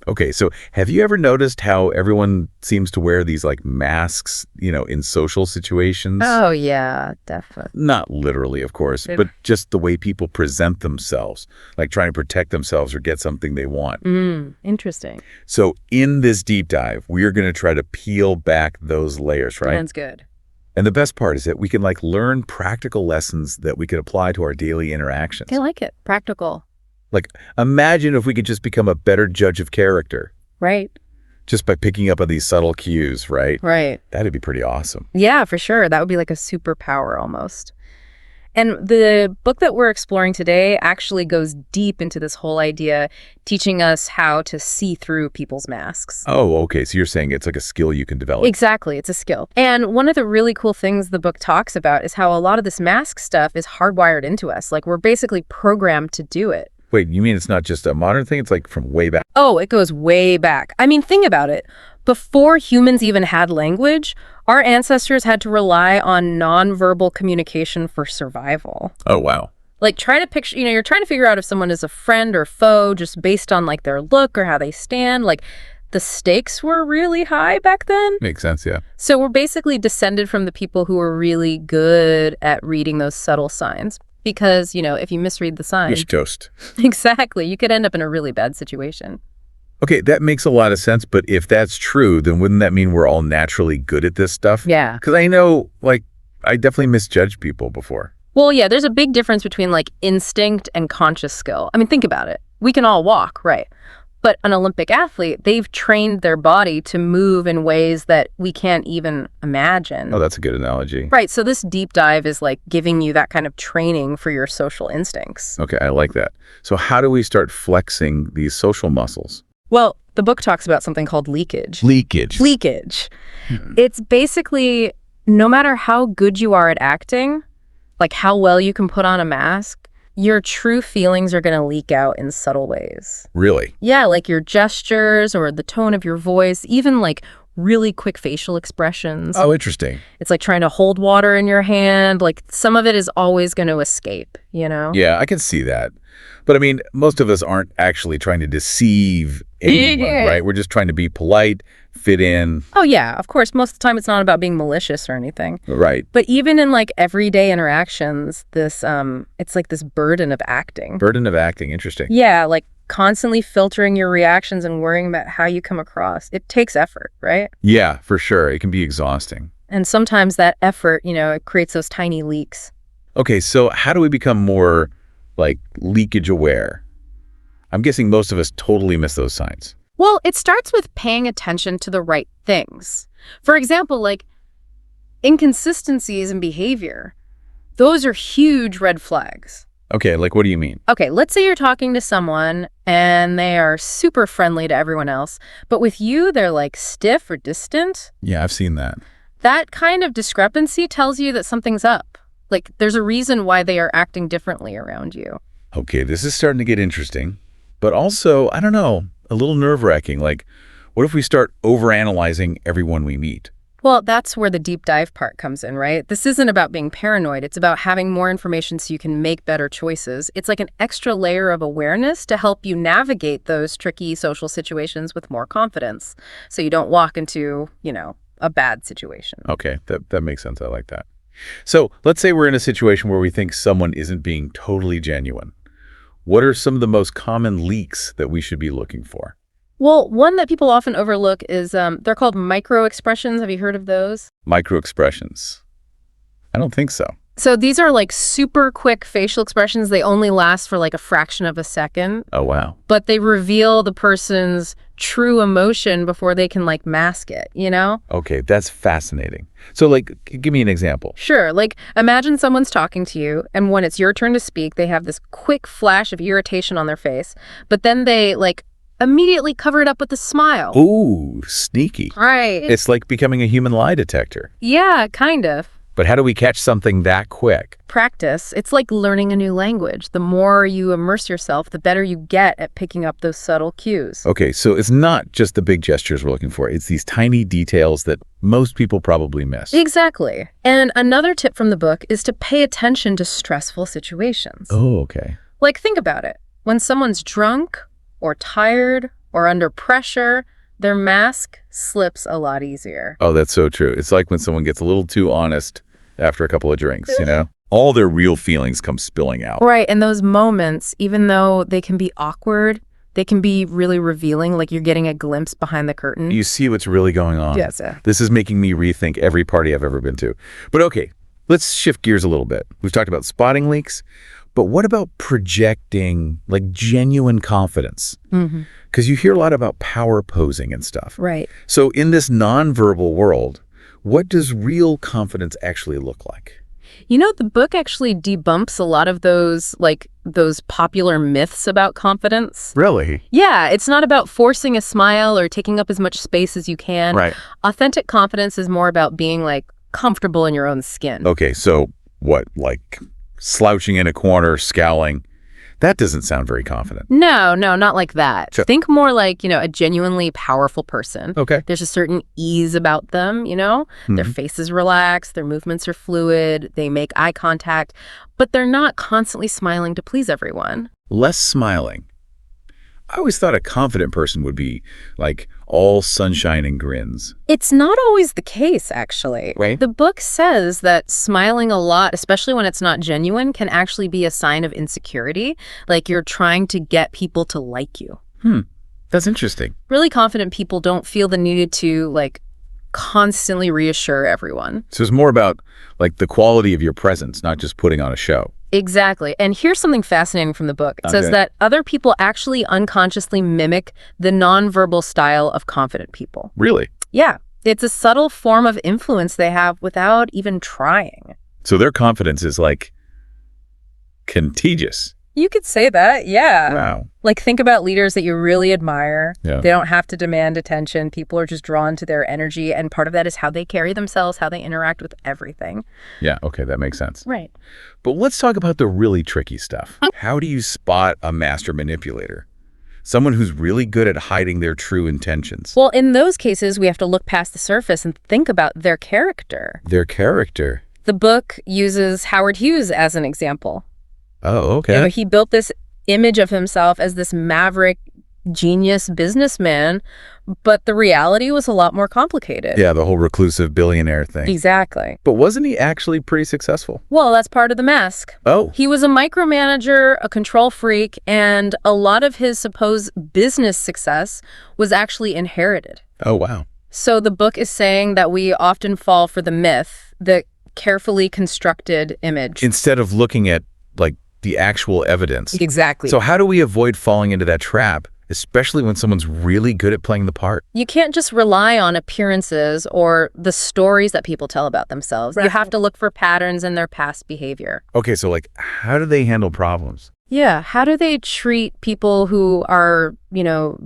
Okay, so have you ever noticed how everyone seems to wear these like masks, in social situations? Oh, yeah, definitely. Not literally, of course, but just the way people present themselves, like trying to protect themselves or get something they want. Interesting. So in this deep dive, we are going to try to peel back those layers, right? Sounds good. And the best part is that we can learn practical lessons that we could apply to our daily interactions. I like it. Practical. Imagine if we could just become a better judge of character. Right. Just by picking up on these subtle cues, right? Right. That'd be pretty awesome. Yeah, for sure. That would be like a superpower almost. And the book that we're exploring today actually goes deep into this whole idea, teaching us how to see through people's masks. Oh, okay. So you're saying it's like a skill you can develop. Exactly. It's a skill. And one of the really cool things the book talks about is how a lot of this mask stuff is hardwired into us. We're basically programmed to do it. Wait, you mean it's not just a modern thing? It's from way back? Oh, it goes way back. I mean, think about it. Before humans even had language, our ancestors had to rely on nonverbal communication for survival. Oh, wow. Try to picture, you're trying to figure out if someone is a friend or foe just based on their look or how they stand. The stakes were really high back then. Makes sense, yeah. So we're basically descended from the people who were really good at reading those subtle signs. Because, if you misread the sign... You're toast. Exactly. You could end up in a really bad situation. Okay, that makes a lot of sense, but if that's true, then wouldn't that mean we're all naturally good at this stuff? Yeah. Because I know, I definitely misjudged people before. Well, yeah, there's a big difference between, instinct and conscious skill. I mean, think about it. We can all walk, right? But an Olympic athlete, they've trained their body to move in ways that we can't even imagine. Oh, that's a good analogy. Right, so this deep dive is giving you that kind of training for your social instincts. Okay, I like that. So how do we start flexing these social muscles? Well, the book talks about something called leakage. Leakage. Leakage. It's basically, no matter how good you are at acting, how well you can put on a mask, your true feelings are going to leak out in subtle ways. Really? Yeah, your gestures or the tone of your voice, even really quick facial expressions. Oh, interesting. It's trying to hold water in your hand. Some of it is always going to escape, Yeah, I can see that. But I mean, most of us aren't actually trying to deceive anyone, right? We're just trying to be polite, fit in. Oh, yeah. Of course, most of the time it's not about being malicious or anything. Right. But even in everyday interactions, this it's this burden of acting. Burden of acting. Interesting. Yeah, constantly filtering your reactions and worrying about how you come across. It takes effort, right? Yeah, for sure. It can be exhausting. And sometimes that effort, it creates those tiny leaks. Okay, so how do we become more leakage aware? I'm guessing most of us totally miss those signs. Well, it starts with paying attention to the right things. For example, inconsistencies in behavior. Those are huge red flags. Okay, what do you mean? Okay, let's say you're talking to someone and they are super friendly to everyone else, but with you, they're stiff or distant. Yeah, I've seen that. That kind of discrepancy tells you that something's up. There's a reason why they are acting differently around you. Okay, this is starting to get interesting, but also, I don't know, a little nerve-wracking. What if we start overanalyzing everyone we meet? Well, that's where the deep dive part comes in, right? This isn't about being paranoid. It's about having more information so you can make better choices. It's an extra layer of awareness to help you navigate those tricky social situations with more confidence so you don't walk into, a bad situation. Okay, that makes sense. I like that. So let's say we're in a situation where we think someone isn't being totally genuine. What are some of the most common leaks that we should be looking for? Well, one that people often overlook is they're called micro-expressions. Have you heard of those? Micro-expressions. I don't think so. So these are super quick facial expressions. They only last for a fraction of a second. Oh, wow. But they reveal the person's true emotion before they can mask it, Okay, that's fascinating. So give me an example. Sure. Imagine someone's talking to you and when it's your turn to speak, they have this quick flash of irritation on their face, but then they immediately cover it up with a smile. Ooh, sneaky. Right. It's like becoming a human lie detector. Yeah, kind of. But how do we catch something that quick? Practice. It's like learning a new language. The more you immerse yourself, the better you get at picking up those subtle cues. Okay, so it's not just the big gestures we're looking for. It's these tiny details that most people probably miss. Exactly. And another tip from the book is to pay attention to stressful situations. Oh, okay. Think about it. When someone's drunk or tired or under pressure, their mask slips a lot easier. Oh, that's so true. It's like when someone gets a little too honest after a couple of drinks, you know? All their real feelings come spilling out. Right, and those moments, even though they can be awkward, they can be really revealing, like you're getting a glimpse behind the curtain. You see what's really going on. Yes. This is making me rethink every party I've ever been to. But okay, let's shift gears a little bit. We've talked about spotting leaks, but what about projecting like genuine confidence? Because you hear a lot about power posing and stuff. Right. So in this nonverbal world, what does real confidence actually look like? You know, the book actually debunks a lot of those popular myths about confidence. Really? Yeah, it's not about forcing a smile or taking up as much space as you can. Right. Authentic confidence is more about being like comfortable in your own skin. Okay, so what, like slouching in a corner, scowling? That doesn't sound very confident. No, not like that. Sure. Think more like, a genuinely powerful person. Okay. There's a certain ease about them, Their face is relaxed, their movements are fluid, they make eye contact, but they're not constantly smiling to please everyone. Less smiling. I always thought a confident person would be like all sunshine and grins. It's not always the case, actually. Right. The book says that smiling a lot, especially when it's not genuine, can actually be a sign of insecurity, like you're trying to get people to like you. That's interesting. Really confident people don't feel the need to, constantly reassure everyone. So it's more about like the quality of your presence, not just putting on a show. Exactly. And here's something fascinating from the book. It says Okay. that other people actually unconsciously mimic the nonverbal style of confident people. Really? Yeah. It's a subtle form of influence they have without even trying. So their confidence is like contagious. You could say that, yeah. Wow. Like, think about leaders that you really admire. Yeah. They don't have to demand attention. People are just drawn to their energy. And part of that is how they carry themselves, how they interact with everything. Yeah, okay, that makes sense. Right. But let's talk about the really tricky stuff. How do you spot a master manipulator? Someone who's really good at hiding their true intentions. Well, in those cases, we have to look past the surface and think about their character. Their character. The book uses Howard Hughes as an example. Oh, okay. He built this image of himself as this maverick, genius businessman, but the reality was a lot more complicated. Yeah, the whole reclusive billionaire thing. Exactly. But wasn't he actually pretty successful? Well, that's part of the mask. Oh. He was a micromanager, a control freak, and a lot of his supposed business success was actually inherited. Oh, wow. So the book is saying that we often fall for the myth, the carefully constructed image. Instead of looking at, like, the actual evidence. Exactly. So how do we avoid falling into that trap, especially when someone's really good at playing the part? You can't just rely on appearances or the stories that people tell about themselves. Right. You have to look for patterns in their past behavior. Okay, so, like, how do they handle problems? Yeah. How do they treat people who are,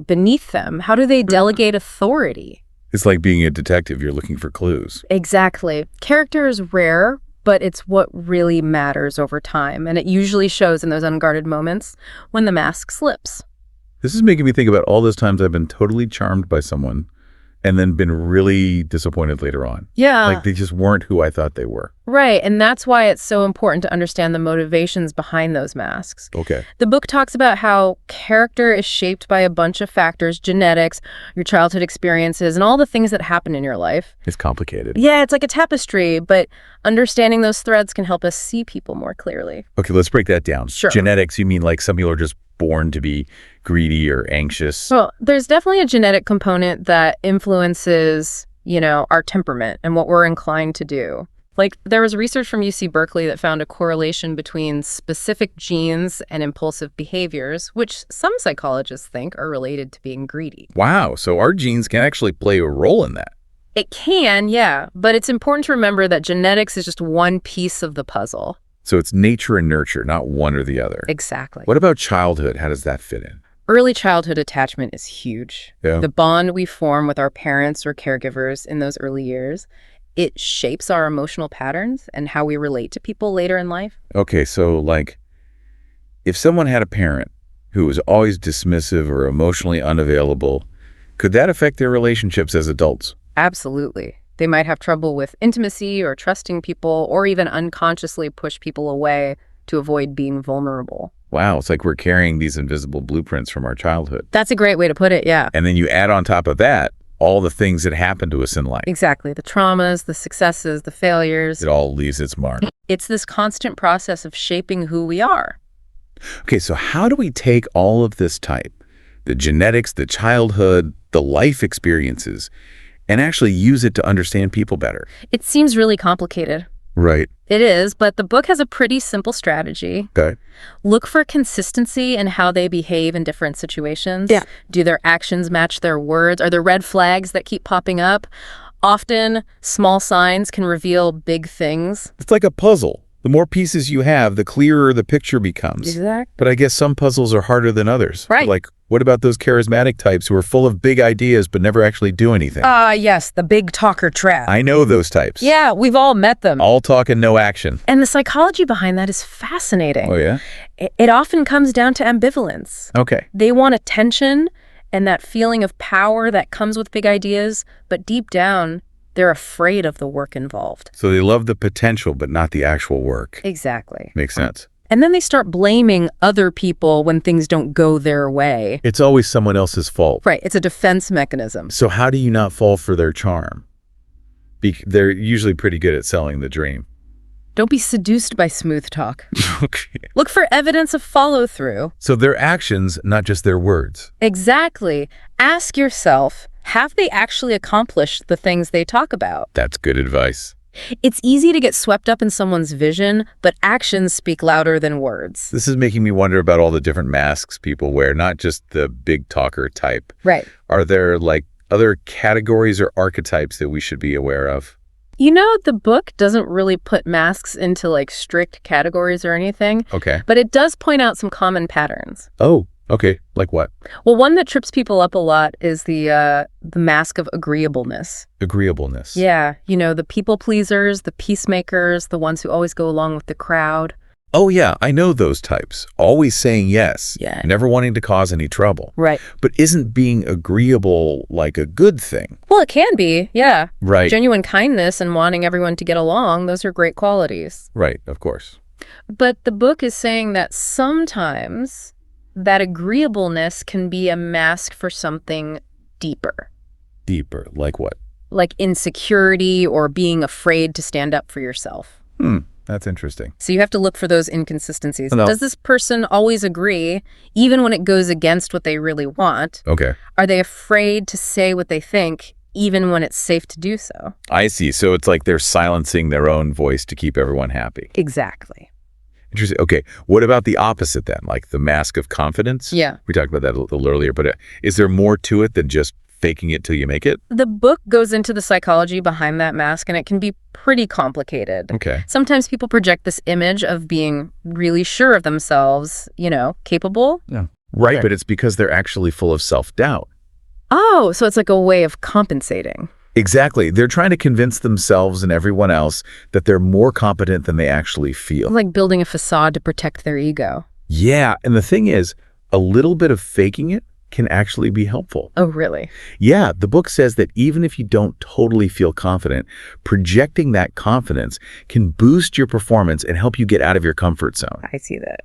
beneath them? How do they delegate authority? It's like being a detective. You're looking for clues. Exactly. Character is rare, but it's what really matters over time. And it usually shows in those unguarded moments when the mask slips. This is making me think about all those times I've been totally charmed by someone and then been really disappointed later on. Yeah. Like they just weren't who I thought they were. Right. And that's why it's so important to understand the motivations behind those masks. Okay. The book talks about how character is shaped by a bunch of factors, genetics, your childhood experiences, and all the things that happen in your life. It's complicated. Yeah, it's like a tapestry, but understanding those threads can help us see people more clearly. Okay, let's break that down. Sure. Genetics, you mean like some people are just born to be greedy or anxious? Well, there's definitely a genetic component that influences, our temperament and what we're inclined to do. Like, there was research from UC Berkeley that found a correlation between specific genes and impulsive behaviors, which some psychologists think are related to being greedy. Wow, so our genes can actually play a role in that. It can, yeah, but it's important to remember that genetics is just one piece of the puzzle. So it's nature and nurture, not one or the other. Exactly. What about childhood? How does that fit in? Early childhood attachment is huge. Yeah. The bond we form with our parents or caregivers in those early years, it shapes our emotional patterns and how we relate to people later in life. Okay, so like if someone had a parent who was always dismissive or emotionally unavailable, could that affect their relationships as adults? Absolutely. They might have trouble with intimacy or trusting people or even unconsciously push people away to avoid being vulnerable. Wow, it's like we're carrying these invisible blueprints from our childhood. That's a great way to put it, yeah. And then you add on top of that all the things that happen to us in life. Exactly. The traumas, the successes, the failures. It all leaves its mark. It's this constant process of shaping who we are. Okay, so how do we take all of this type, the genetics, the childhood, the life experiences, and actually use it to understand people better? It seems really complicated. Right. It is, but the book has a pretty simple strategy. Okay. Look for consistency in how they behave in different situations. Yeah. Do their actions match their words? Are there red flags that keep popping up? Often, small signs can reveal big things. It's like a puzzle. The more pieces you have, the clearer the picture becomes. Exactly. But I guess some puzzles are harder than others. Right. Like, what about those charismatic types who are full of big ideas but never actually do anything? Yes, the big talker trap. I know those types. Yeah, we've all met them. All talk and no action. And the psychology behind that is fascinating. Oh, yeah? It often comes down to ambivalence. Okay. They want attention and that feeling of power that comes with big ideas, but deep down, they're afraid of the work involved. So they love the potential but not the actual work. Exactly. Makes sense. And then they start blaming other people when things don't go their way. It's always someone else's fault. Right. It's a defense mechanism. So how do you not fall for their charm? They're usually pretty good at selling the dream. Don't be seduced by smooth talk. Okay. Look for evidence of follow-through. So their actions, not just their words. Exactly. Ask yourself, have they actually accomplished the things they talk about? That's good advice. It's easy to get swept up in someone's vision, but actions speak louder than words. This is making me wonder about all the different masks people wear, not just the big talker type. Right. Are there like other categories or archetypes that we should be aware of? You know, the book doesn't really put masks into like strict categories or anything, Okay. but it does point out some common patterns. Oh, okay. Like what? Well, one that trips people up a lot is the mask of agreeableness. Agreeableness. Yeah, you know, the people pleasers, the peacemakers, the ones who always go along with the crowd. Oh, yeah. I know those types. Always saying yes. Yeah. Never wanting to cause any trouble. Right. But isn't being agreeable like a good thing? Well, it can be, yeah. Right. Genuine kindness and wanting everyone to get along, those are great qualities. Right. Of course. But the book is saying that sometimes that agreeableness can be a mask for something deeper. Deeper. Like what? Like insecurity or being afraid to stand up for yourself. That's interesting. So you have to look for those inconsistencies. No. Does this person always agree, even when it goes against what they really want? Okay. Are they afraid to say what they think, even when it's safe to do so? I see. So it's like they're silencing their own voice to keep everyone happy. Exactly. Interesting. Okay. What about the opposite then? Like the mask of confidence? Yeah. We talked about that a little earlier, but is there more to it than just faking it till you make it? The book goes into the psychology behind that mask, and it can be pretty complicated. Okay. Sometimes people project this image of being really sure of themselves, you know, capable. Yeah. Right. Okay. But it's because they're actually full of self-doubt. Oh, so it's like a way of compensating. Exactly. They're trying to convince themselves and everyone else that they're more competent than they actually feel. Like building a facade to protect their ego. Yeah. And the thing is, a little bit of faking it can actually be helpful. Oh, really? Yeah, the book says that even if you don't totally feel confident, projecting that confidence can boost your performance and help you get out of your comfort zone. I see that.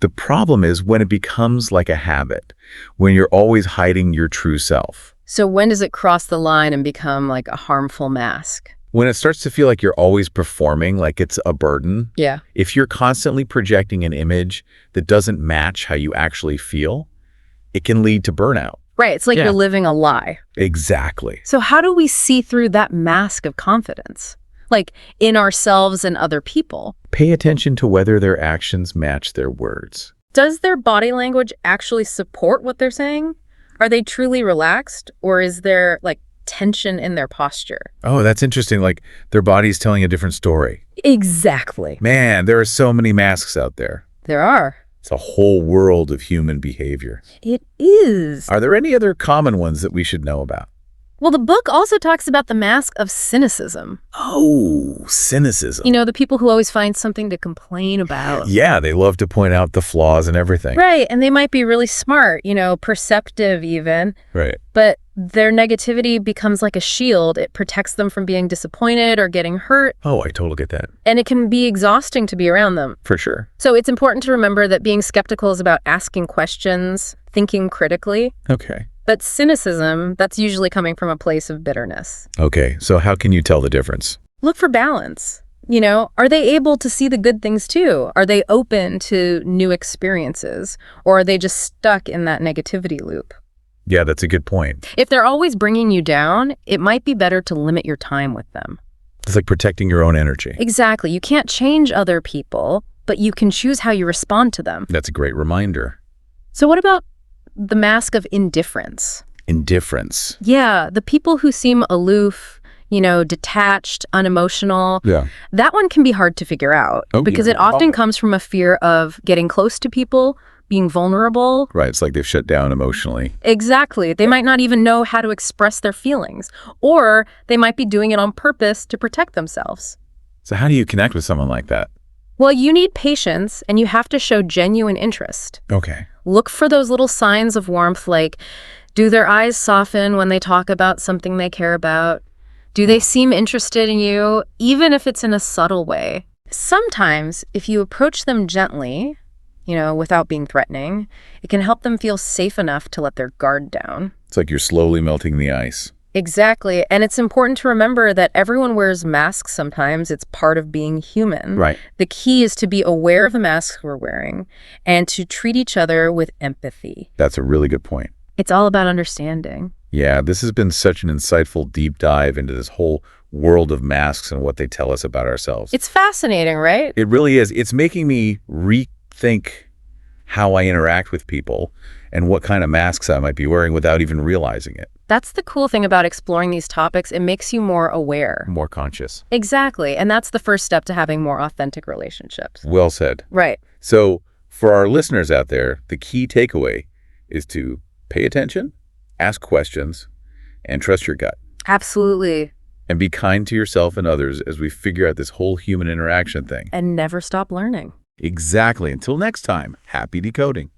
The problem is when it becomes like a habit, when you're always hiding your true self. So when does it cross the line and become like a harmful mask? When it starts to feel like you're always performing, like it's a burden. Yeah. If you're constantly projecting an image that doesn't match how you actually feel, it can lead to burnout. Right. It's like Yeah. you're living a lie. Exactly. So how do we see through that mask of confidence? Like in ourselves and other people? Pay attention to whether their actions match their words. Does their body language actually support what they're saying? Are they truly relaxed, or is there like tension in their posture? Oh, that's interesting. Like their body's telling a different story. Exactly. Man, there are so many masks out there. There are. It's a whole world of human behavior. It is. Are there any other common ones that we should know about? Well, the book also talks about the mask of cynicism. Oh, cynicism. You know, the people who always find something to complain about. Yeah, they love to point out the flaws and everything. Right, and they might be really smart, perceptive even. Right. But their negativity becomes like a shield. It protects them from being disappointed or getting hurt. Oh, I totally get that. And it can be exhausting to be around them. For sure. So it's important to remember that being skeptical is about asking questions, thinking critically. Okay. But cynicism, that's usually coming from a place of bitterness. Okay, so how can you tell the difference? Look for balance. Are they able to see the good things too? Are they open to new experiences? Or are they just stuck in that negativity loop? Yeah, that's a good point. If they're always bringing you down, it might be better to limit your time with them. It's like protecting your own energy. Exactly. You can't change other people, but you can choose how you respond to them. That's a great reminder. So what about the mask of indifference? Indifference. Yeah, the people who seem aloof, detached, unemotional. Yeah. That one can be hard to figure out because it often comes from a fear of getting close to people, being vulnerable. Right, it's like they've shut down emotionally. Exactly. They might not even know how to express their feelings, or they might be doing it on purpose to protect themselves. So how do you connect with someone like that? Well, you need patience, and you have to show genuine interest. Okay. Look for those little signs of warmth, like, do their eyes soften when they talk about something they care about? Do they seem interested in you, even if it's in a subtle way? Sometimes, if you approach them gently, without being threatening, it can help them feel safe enough to let their guard down. It's like you're slowly melting the ice. Exactly. And it's important to remember that everyone wears masks sometimes. It's part of being human. Right. The key is to be aware of the masks we're wearing and to treat each other with empathy. That's a really good point. It's all about understanding. Yeah, this has been such an insightful deep dive into this whole world of masks and what they tell us about ourselves. It's fascinating, right? It really is. It's making me rethink how I interact with people and what kind of masks I might be wearing without even realizing it. That's the cool thing about exploring these topics. It makes you more aware. More conscious. Exactly. And that's the first step to having more authentic relationships. Well said. Right. So for our listeners out there, the key takeaway is to pay attention, ask questions, and trust your gut. Absolutely. And be kind to yourself and others as we figure out this whole human interaction thing. And never stop learning. Exactly. Until next time, happy decoding.